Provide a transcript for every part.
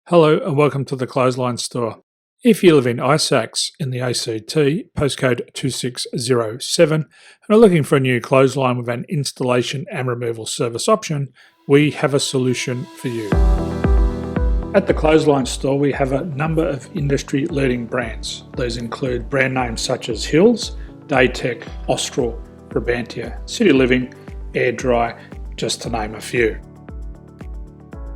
Hello and welcome to the Clothesline Store. If you live in Isaacs in the ACT, postcode 2607, and are looking for a new clothesline with an installation and removal service option, we have a solution for you. At the Clothesline Store, we have a number of industry-leading brands. These include brand names such as Hills, Daytech, Austral, Brabantia, City Living, Air Dry, just to name a few.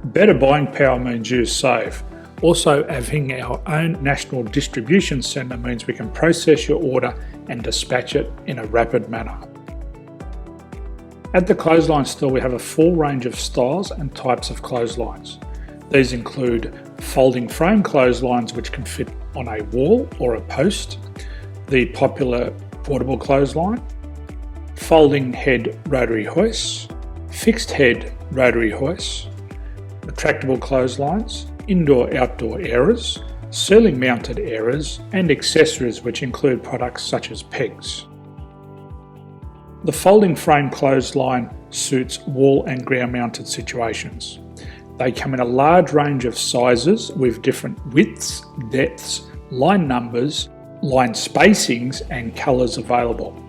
Better buying power means you save. Also, having our own national distribution centre means we can process your order and dispatch it in a rapid manner. At the Clothesline Store, we have a full range of styles and types of clotheslines. These include folding frame clotheslines which can fit on a wall or a post, the popular portable clothesline, folding head rotary hoists, fixed head rotary hoists, retractable clotheslines, indoor-outdoor airers, ceiling mounted airers, and accessories which include products such as pegs. The folding frame clothesline suits wall and ground mounted situations. They come in a large range of sizes with different widths, depths, line numbers, line spacings and colours available.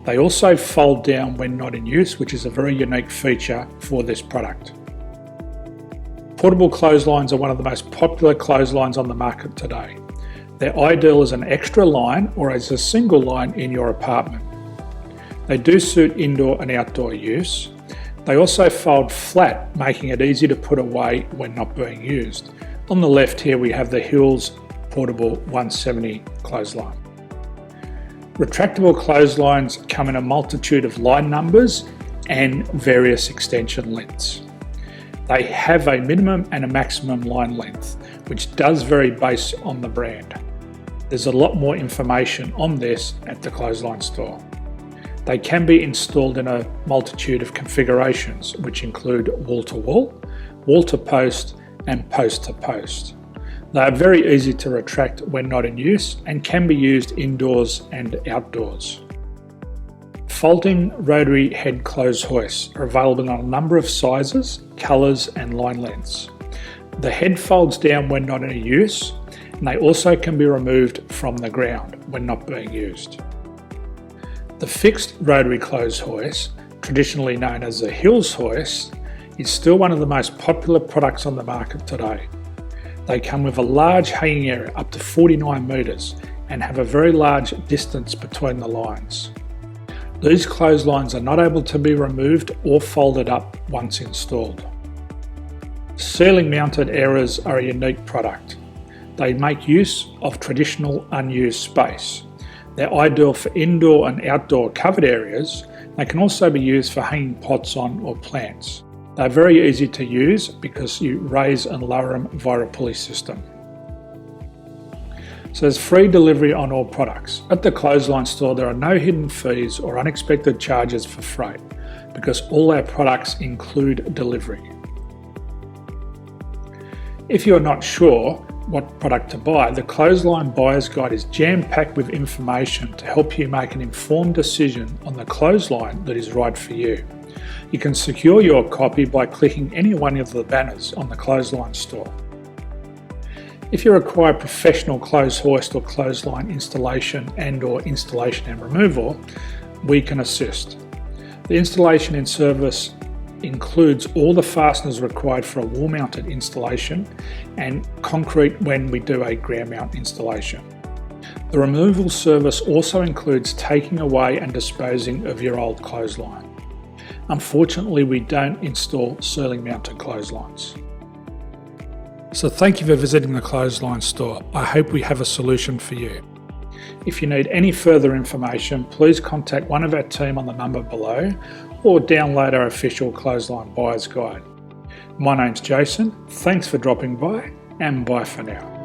They also fold down when not in use, which is a very unique feature for this product. Portable clotheslines are one of the most popular clotheslines on the market today. They're ideal as an extra line or as a single line in your apartment. They do suit indoor and outdoor use. They also fold flat, making it easy to put away when not being used. On the left here we have the Hills Portable 170 clothesline. Retractable clotheslines come in a multitude of line numbers and various extension lengths. They have a minimum and a maximum line length, which does vary based on the brand. There's a lot more information on this at the Clothesline Store. They can be installed in a multitude of configurations, which include wall-to-wall, wall-to-post, and post-to-post. They are very easy to retract when not in use and can be used indoors and outdoors. Folding rotary head clothes hoists are available in a number of sizes, colours and line lengths. The head folds down when not in use, and they also can be removed from the ground when not being used. The fixed rotary clothes hoist, traditionally known as the Hills hoist, is still one of the most popular products on the market today. They come with a large hanging area up to 49 metres and have a very large distance between the lines. These clotheslines are not able to be removed or folded up once installed. Ceiling mounted airers are a unique product. They make use of traditional unused space. They're ideal for indoor and outdoor covered areas. They can also be used for hanging pots on or plants. They're very easy to use because you raise and lower them via a pulley system. So there's free delivery on all products. At the Clothesline Store, there are no hidden fees or unexpected charges for freight because all our products include delivery. If you're not sure what product to buy, the Clothesline Buyer's Guide is jam-packed with information to help you make an informed decision on the clothesline that is right for you. You can secure your copy by clicking any one of the banners on the Clothesline Store. If you require professional clothes hoist or clothesline installation and/or installation and removal, we can assist. The installation and service includes all the fasteners required for a wall-mounted installation and concrete when we do a ground mount installation. The removal service also includes taking away and disposing of your old clothesline. Unfortunately, we don't install ceiling mounted clotheslines. So thank you for visiting the Clothesline Store. I hope we have a solution for you. If you need any further information, please contact one of our team on the number below or download our official Clothesline Buyer's Guide. My name's Jason, thanks for dropping by and bye for now.